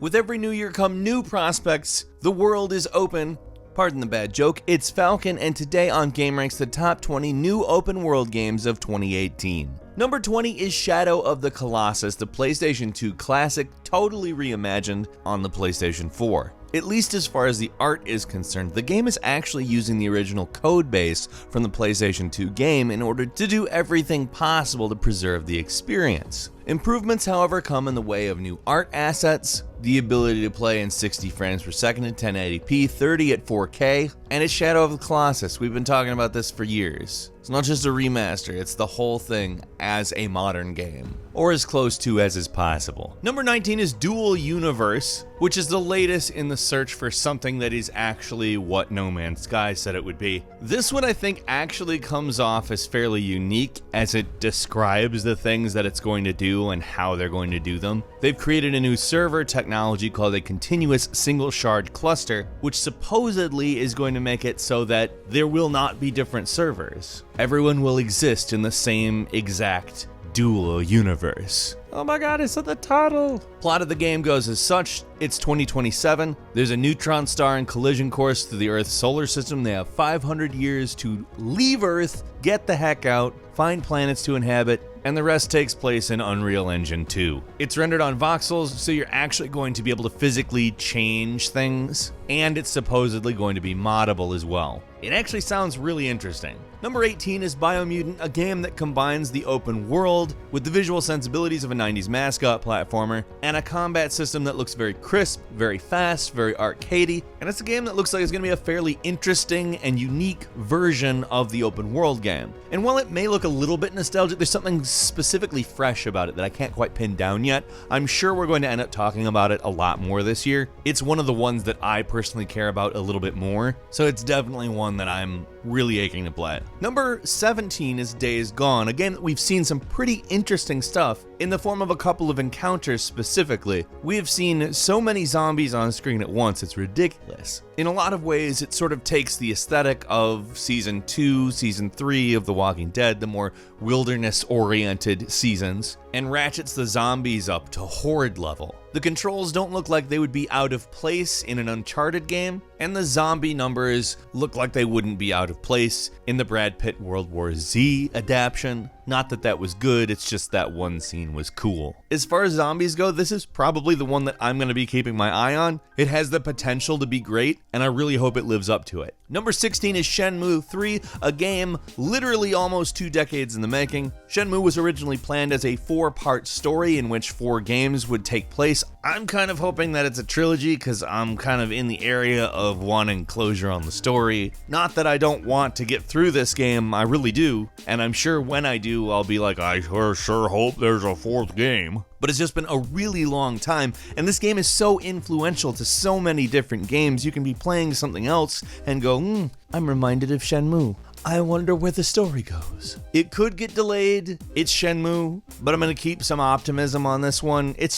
With every new year come new prospects. The world is open. Pardon the bad joke, it's Falcon, and today on GameRanks, the top 20 new open world games of 2018. Number 20 is Shadow of the Colossus, the PlayStation 2 classic, totally reimagined on the PlayStation 4. At least as far as the art is concerned, the game is actually using the original code base from the PlayStation 2 game in order to do everything possible to preserve the experience. Improvements, however, come in the way of new art assets, the ability to play in 60 frames per second at 1080p, 30 at 4K, and it's Shadow of the Colossus. We've been talking about this for years. It's not just a remaster, it's the whole thing as a modern game, or as close to as is possible. Number 19 is Duel Universe, which is the latest in the search for something that is actually what No Man's Sky said it would be. This one I think actually comes off as fairly unique as it describes the things that it's going to do and how they're going to do them. They've created a new server technology called a continuous single shard cluster, which supposedly is going to make it so that there will not be different servers. Everyone will exist in the same exact Duel Universe. Oh my god, it's at the title! Plot of the game goes as such: it's 2027, there's a neutron star in collision course through the Earth's solar system. They have 500 years to leave Earth, get the heck out, find planets to inhabit, and the rest takes place in Unreal Engine 2. It's rendered on voxels, so you're actually going to be able to physically change things, and it's supposedly going to be moddable as well. It actually sounds really interesting. Number 18 is Biomutant, a game that combines the open world with the visual sensibilities of a 90s mascot platformer, and a combat system that looks very crisp, very fast, very arcadey, and it's a game that looks like it's going to be a fairly interesting and unique version of the open world game. And while it may look a little bit nostalgic, there's something specifically fresh about it that I can't quite pin down yet. I'm sure we're going to end up talking about it a lot more this year. It's one of the ones that I personally care about a little bit more, so it's definitely one that I'm really aching to play. Number 17 is Days Gone. Again, we've seen some pretty interesting stuff in the form of a couple of encounters specifically. We have seen so many zombies on screen at once, it's ridiculous. In a lot of ways, it sort of takes the aesthetic of Season 2, Season 3 of The Walking Dead, the more wilderness-oriented seasons, and ratchets the zombies up to horde level. The controls don't look like they would be out of place in an Uncharted game, and the zombie numbers look like they wouldn't be out of place in the Brad Pitt World War Z adaptation. Not that that was good, it's just that one scene was cool. As far as zombies go, this is probably the one that I'm going to be keeping my eye on. It has the potential to be great, and I really hope it lives up to it. Number 16 is Shenmue III, a game literally almost 2 decades in the making. Shenmue was originally planned as a 4-part story in which 4 games would take place. I'm kind of hoping that it's a trilogy because I'm kind of in the area of wanting closure on the story. Not that I don't want to get through this game, I really do, and I'm sure when I do, I'll be like, I sure hope there's a 4th game. But it's just been a really long time, and this game is so influential to so many different games. You can be playing something else and go, I'm reminded of Shenmue. I wonder where the story goes. It could get delayed, it's Shenmue, but I'm gonna keep some optimism on this one. It's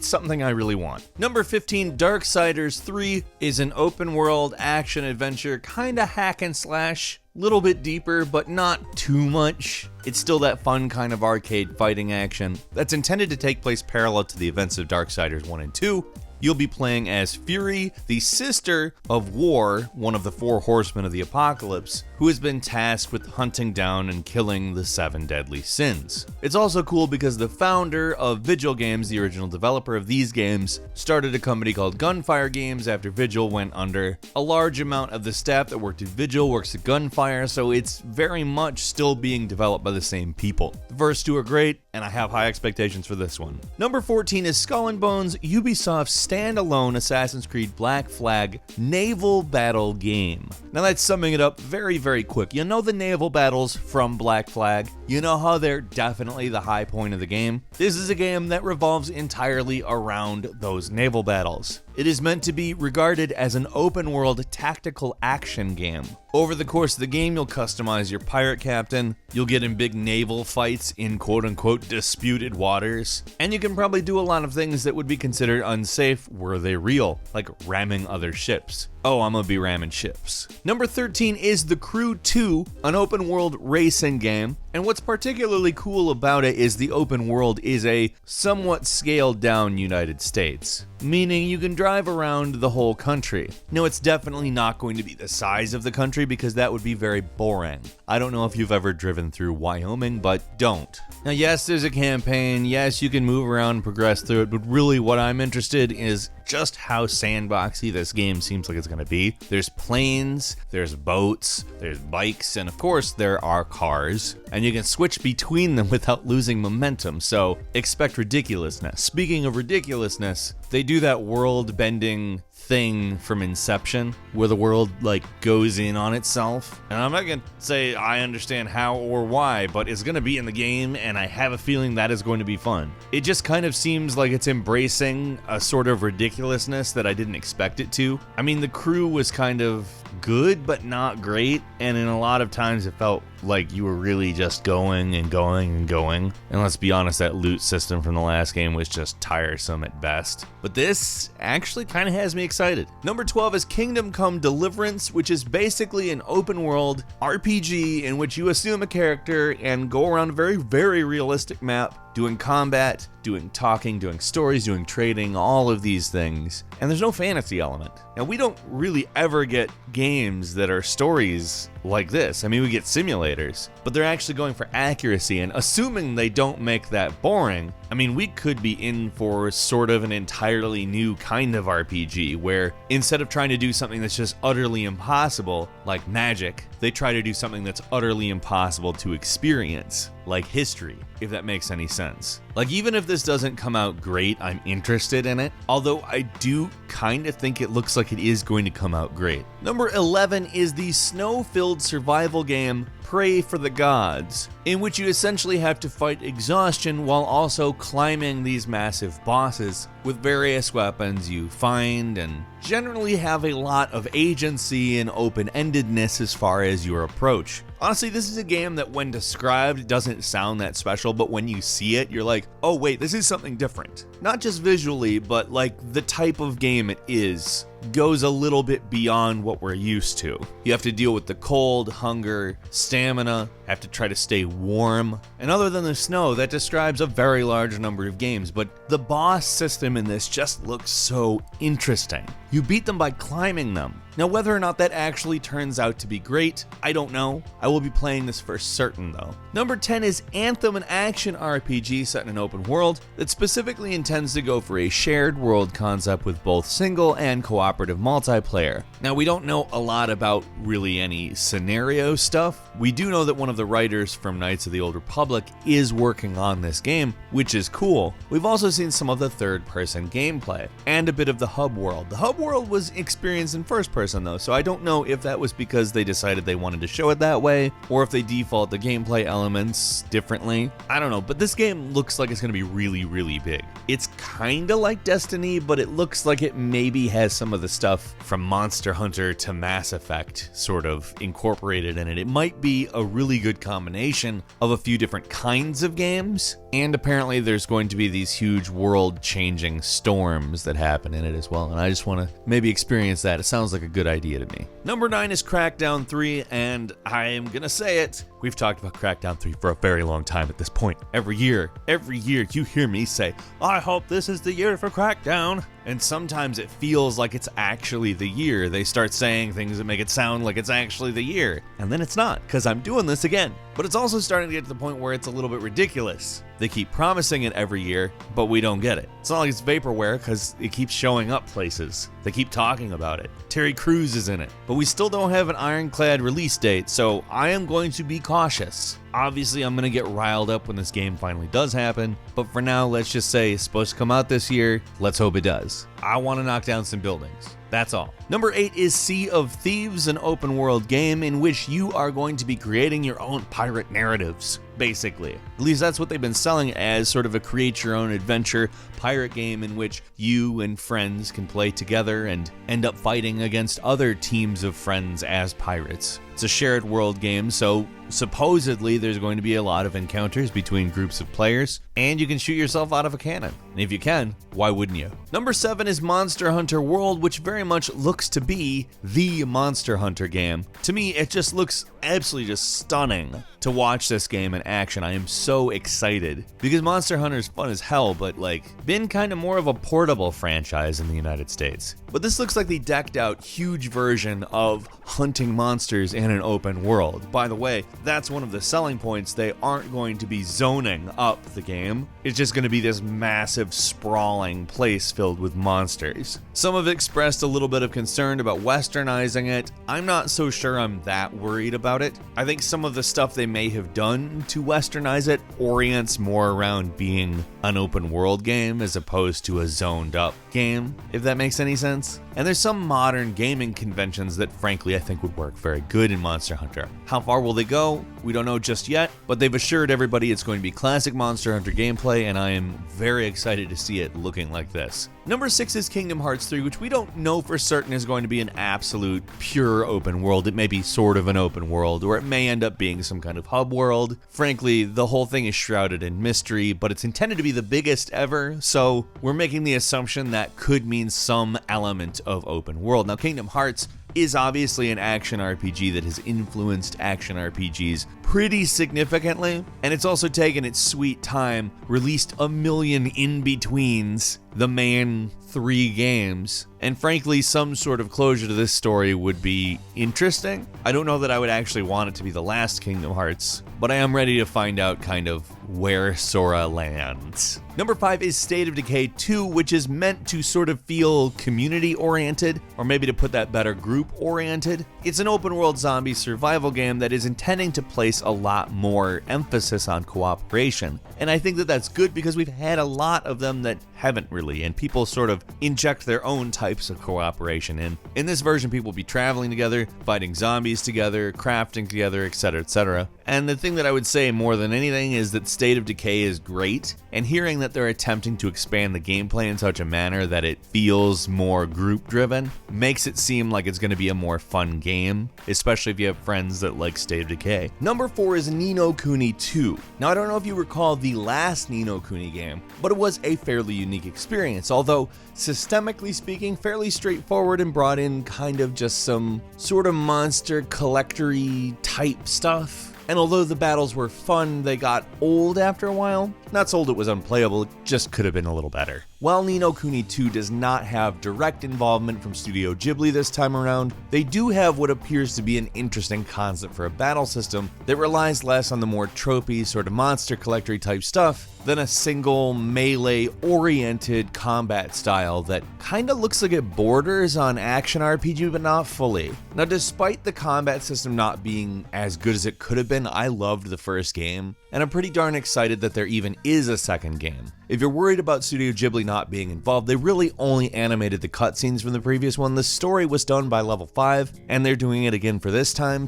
something I really want. Number 15, Darksiders III is an open world action adventure, kinda hack and slash. Little bit deeper, but not too much. It's still that fun kind of arcade fighting action that's intended to take place parallel to the events of Darksiders 1 and 2. You'll be playing as Fury, the sister of War, one of the 4 horsemen of the apocalypse, who has been tasked with hunting down and killing the 7 deadly sins. It's also cool because the founder of Vigil Games, the original developer of these games, started a company called Gunfire Games after Vigil went under. A large amount of the staff that worked at Vigil works at Gunfire, so it's very much still being developed by the same people. The first 2 are great, and I have high expectations for this one. Number 14 is Skull and Bones, Ubisoft's standalone Assassin's Creed Black Flag naval battle game. Now that's summing it up very, very quick. You know the naval battles from Black Flag? You know how they're definitely the high point of the game? This is a game that revolves entirely around those naval battles. It is meant to be regarded as an open-world tactical action game. Over the course of the game, you'll customize your pirate captain, you'll get in big naval fights in quote-unquote disputed waters, and you can probably do a lot of things that would be considered unsafe were they real, like ramming other ships. oh, I'm gonna be ramming ships. Number 13 is The Crew 2, an open world racing game. And what's particularly cool about it is the open world is a somewhat scaled down United States, meaning you can drive around the whole country. No, it's definitely not going to be the size of the country because that would be very boring. I don't know if you've ever driven through Wyoming, but don't. Now, yes, there's a campaign. Yes, you can move around and progress through it, but really what I'm interested in is just how sandboxy this game seems like it's going to be. There's planes, there's boats, there's bikes, and of course there are cars, and you can switch between them without losing momentum, so expect ridiculousness. Speaking of ridiculousness, they do that world-bending thing from Inception where the world like goes in on itself, and I'm not gonna say I understand how or why, but it's gonna be in the game and I have a feeling that is going to be fun. It just kind of seems like it's embracing a sort of ridiculousness that I didn't expect it to. I mean, The Crew was kind of good but not great, and in a lot of times it felt like you were really just going and going and going, and let's be honest, that loot system from the last game was just tiresome at best. But this actually kind of has me excited. Number 12 is Kingdom Come Deliverance, which is basically an open world RPG in which you assume a character and go around a very, very realistic map doing combat, doing talking, doing stories, doing trading, all of these things. And there's no fantasy element. Now, we don't really ever get games that are stories like this. I mean, we get simulators, but they're actually going for accuracy, and assuming they don't make that boring, I mean, we could be in for sort of an entirely new kind of RPG where instead of trying to do something that's just utterly impossible, like magic, they try to do something that's utterly impossible to experience, like history, if that makes any sense. Like, even if this doesn't come out great, I'm interested in it, although I do kind of think it looks like it is going to come out great. Number 11 is the snow-filled survival game Praey for the Gods, in which you essentially have to fight exhaustion while also climbing these massive bosses with various weapons you find, and generally have a lot of agency and open-endedness as far as your approach. Honestly, this is a game that when described doesn't sound that special, but when you see it, you're like, oh wait, this is something different. Not just visually, but like the type of game it is goes a little bit beyond what we're used to. You have to deal with the cold, hunger, stamina, have to try to stay warm, and other than the snow, that describes a very large number of games, but the boss system in this just looks so interesting. You beat them by climbing them. Now, whether or not that actually turns out to be great, I don't know. I will be playing this for certain, though. Number 10 is Anthem, an action RPG set in an open world that specifically intends to go for a shared world concept with both single and cooperative multiplayer. Now, we don't know a lot about really any scenario stuff. We do know that one of the writers from Knights of the Old Republic is working on this game, which is cool. We've also seen some of the third-person gameplay and a bit of the hub world. The hub world was experienced in first person though, so I don't know if that was because they decided they wanted to show it that way, or if they default the gameplay elements differently. I don't know, but this game looks like it's going to be really, really big. It's kind of like Destiny, but it looks like it maybe has some of the stuff from Monster Hunter to Mass Effect sort of incorporated in it. It might be a really good combination of a few different kinds of games, and apparently there's going to be these huge world-changing storms that happen in it as well, and I just want to maybe experience that. It sounds like a good idea to me. Number 9 is Crackdown 3, and I am gonna say it. We've talked about Crackdown 3 for a very long time at this point. Every year you hear me say, I hope this is the year for Crackdown. And sometimes it feels like it's actually the year. They start saying things that make it sound like it's actually the year. And then it's not, because I'm doing this again. But it's also starting to get to the point where it's a little bit ridiculous. They keep promising it every year, but we don't get it. It's not like it's vaporware, because it keeps showing up places. They keep talking about it. Terry Crews is in it. But we still don't have an ironclad release date, so I am going to be cautious. Obviously, I'm going to get riled up when this game finally does happen, but for now, let's just say it's supposed to come out this year. Let's hope it does. I want to knock down some buildings. That's all. Number 8 is Sea of Thieves, an open world game in which you are going to be creating your own pirate narratives, basically. At least that's what they've been selling as, sort of a create your own adventure pirate game in which you and friends can play together and end up fighting against other teams of friends as pirates. It's a shared world game, so supposedly there's going to be a lot of encounters between groups of players, and you can shoot yourself out of a cannon. And if you can, why wouldn't you? Number 7 is Monster Hunter World, which very much looks to be the Monster Hunter game. To me, it just looks absolutely just stunning to watch this game in action. I am so excited because Monster Hunter is fun as hell, but like been kind of more of a portable franchise in the United States. But this looks like the decked out huge version of hunting monsters in an open world. By the way, that's one of the selling points. They aren't going to be zoning up the game. It's just going to be this massive sprawling place filled with monsters. Some have expressed a little bit of concern about westernizing it. I'm not so sure I'm that worried about it. I think some of the stuff they may have done to westernize it orients more around being an open world game as opposed to a zoned up game, if that makes any sense. And there's some modern gaming conventions that frankly I think would work very good in Monster Hunter. How far will they go? We don't know just yet, but they've assured everybody it's going to be classic Monster Hunter gameplay, and I am very excited to see it looking like this. Number 6 is Kingdom Hearts 3, which we don't know for certain is going to be an absolute pure open world. It may be sort of an open world, or it may end up being some kind of hub world. Frankly, the whole thing is shrouded in mystery, but it's intended to be the biggest ever, so we're making the assumption that could mean some element of open world. Now, Kingdom Hearts is obviously an action RPG that has influenced action RPGs pretty significantly, and it's also taken its sweet time, released a million in-betweens the main 3 games, and frankly some sort of closure to this story would be interesting. I don't know that I would actually want it to be the last Kingdom Hearts, but I am ready to find out kind of where Sora lands. Number 5 is State of Decay 2, which is meant to sort of feel community-oriented, or maybe to put that better, group-oriented. It's an open-world zombie survival game that is intending to place a lot more emphasis on cooperation, and I think that that's good because we've had a lot of them that haven't really, and people sort of inject their own types of cooperation in. In this version, people will be traveling together, fighting zombies together, crafting together, etc., etc. And the thing that I would say more than anything is that State of Decay is great, and hearing that they're attempting to expand the gameplay in such a manner that it feels more group-driven makes it seem like it's going to be a more fun game, especially if you have friends that like State of Decay. Number 4 is Ni no Kuni 2. Now, I don't know if you recall the last Ni no Kuni game, but it was a fairly unique experience, although systemically speaking, fairly straightforward and brought in kind of just some sort of monster collector-y type stuff. And although the battles were fun, they got old after a while. Not sold it was unplayable, it just could have been a little better. While Ni no Kuni 2 does not have direct involvement from Studio Ghibli this time around, they do have what appears to be an interesting concept for a battle system that relies less on the more tropey sort of monster collector type stuff than a single melee-oriented combat style that kinda looks like it borders on action RPG but not fully. Now, despite the combat system not being as good as it could have been, I loved the first game, and I'm pretty darn excited that there even is a second game. If you're worried about Studio Ghibli not being involved, they really only animated the cutscenes from the previous one. The story was done by Level 5, and they're doing it again for this time,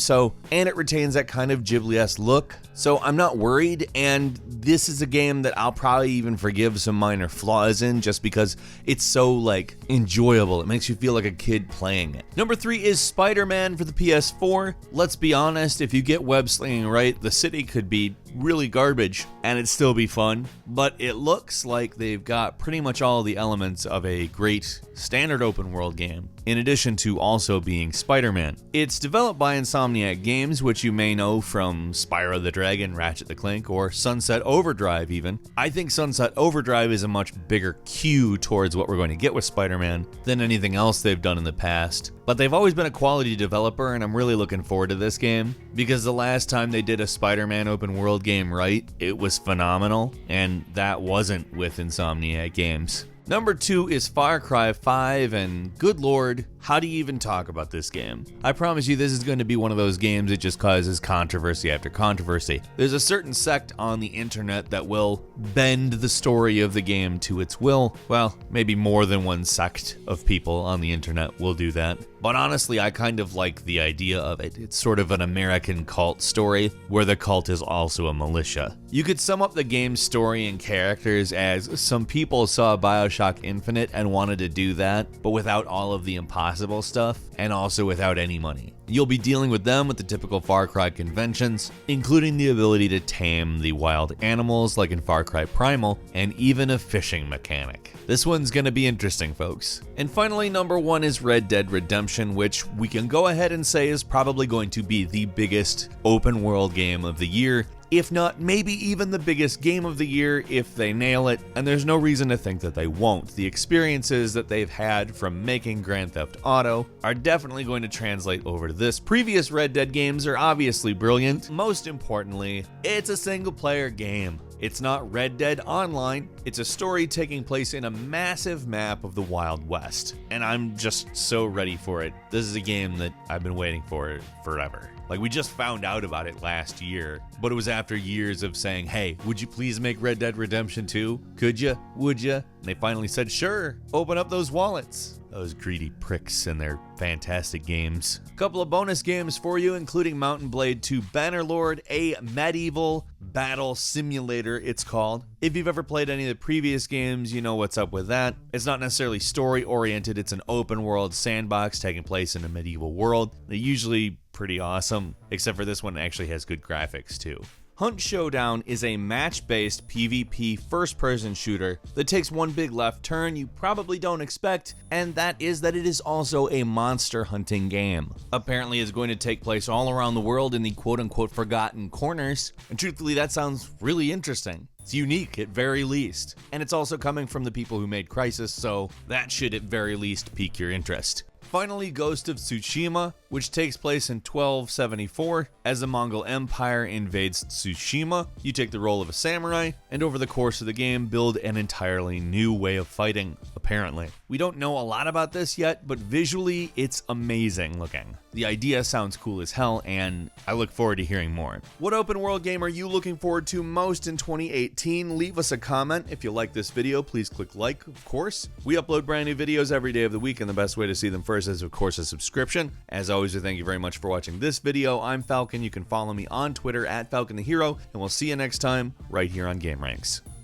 and it retains that kind of Ghibli-esque look, so I'm not worried, and this is a game that I'll probably even forgive some minor flaws in just because it's so, enjoyable. It makes you feel like a kid playing it. Number 3 is SpiderMan for the PS4. Let's be honest, if you get web slinging right, the city could be really garbage and it'd still be fun, but it looks like they've got pretty much all the elements of a great standard open world game, in addition to also being Spider-Man. It's developed by Insomniac Games, which you may know from Spyro the Dragon, Ratchet the Clank, or Sunset Overdrive even. I think Sunset Overdrive is a much bigger cue towards what we're going to get with Spider-Man than anything else they've done in the past. But they've always been a quality developer, and I'm really looking forward to this game, because the last time they did a Spider-Man open world game right, it was phenomenal, and that wasn't with Insomniac Games. Number 2 is Far Cry 5, and good lord, how do you even talk about this game? I promise you this is going to be one of those games that just causes controversy after controversy. There's a certain sect on the internet that will bend the story of the game to its will. Well, maybe more than one sect of people on the internet will do that. But honestly, I kind of like the idea of it. It's sort of an American cult story, where the cult is also a militia. You could sum up the game's story and characters as some people saw BioShock Infinite and wanted to do that, but without all of the impossible stuff, and also without any money. You'll be dealing with them with the typical Far Cry conventions, including the ability to tame the wild animals like in Far Cry Primal, and even a fishing mechanic. This one's gonna be interesting, folks. And finally, number 1 is Red Dead Redemption, which we can go ahead and say is probably going to be the biggest open world game of the year, if not maybe even the biggest game of the year if they nail it, and there's no reason to think that they won't. The experiences that they've had from making Grand Theft Auto are definitely going to translate over to this. Previous Red Dead games are obviously brilliant. Most importantly, it's a single player game. It's not Red Dead Online, it's a story taking place in a massive map of the Wild West, and I'm just so ready for it. This is a game that I've been waiting for forever. Like, we just found out about it last year, but it was after years of saying, hey, would you please make Red Dead Redemption 2? Could ya? Would ya? And they finally said, sure, open up those wallets. Those greedy pricks and their fantastic games. A couple of bonus games for you, including Mountain Blade 2 Bannerlord, a medieval battle simulator, it's called. If you've ever played any of the previous games, you know what's up with that. It's not necessarily story-oriented, it's an open-world sandbox taking place in a medieval world. They're usually pretty awesome, except for this one actually has good graphics too. Hunt Showdown is a match-based PvP first-person shooter that takes one big left turn you probably don't expect, and that is that it is also a monster hunting game. Apparently it's going to take place all around the world in the quote-unquote forgotten corners, and truthfully that sounds really interesting. It's unique at very least, and it's also coming from the people who made Crysis, so that should at very least pique your interest. Finally, Ghost of Tsushima, which takes place in 1274. As the Mongol Empire invades Tsushima, you take the role of a samurai, and over the course of the game, build an entirely new way of fighting, apparently. We don't know a lot about this yet, but visually, it's amazing looking. The idea sounds cool as hell, and I look forward to hearing more. What open world game are you looking forward to most in 2018? Leave us a comment. If you like this video, please click like, of course. We upload brand new videos every day of the week, and the best way to see them first is, of course, a subscription. As always, we thank you very much for watching this video. I'm Falcon. You can follow me on Twitter at Falcon the Hero, and we'll see you next time right here on Game Ranks.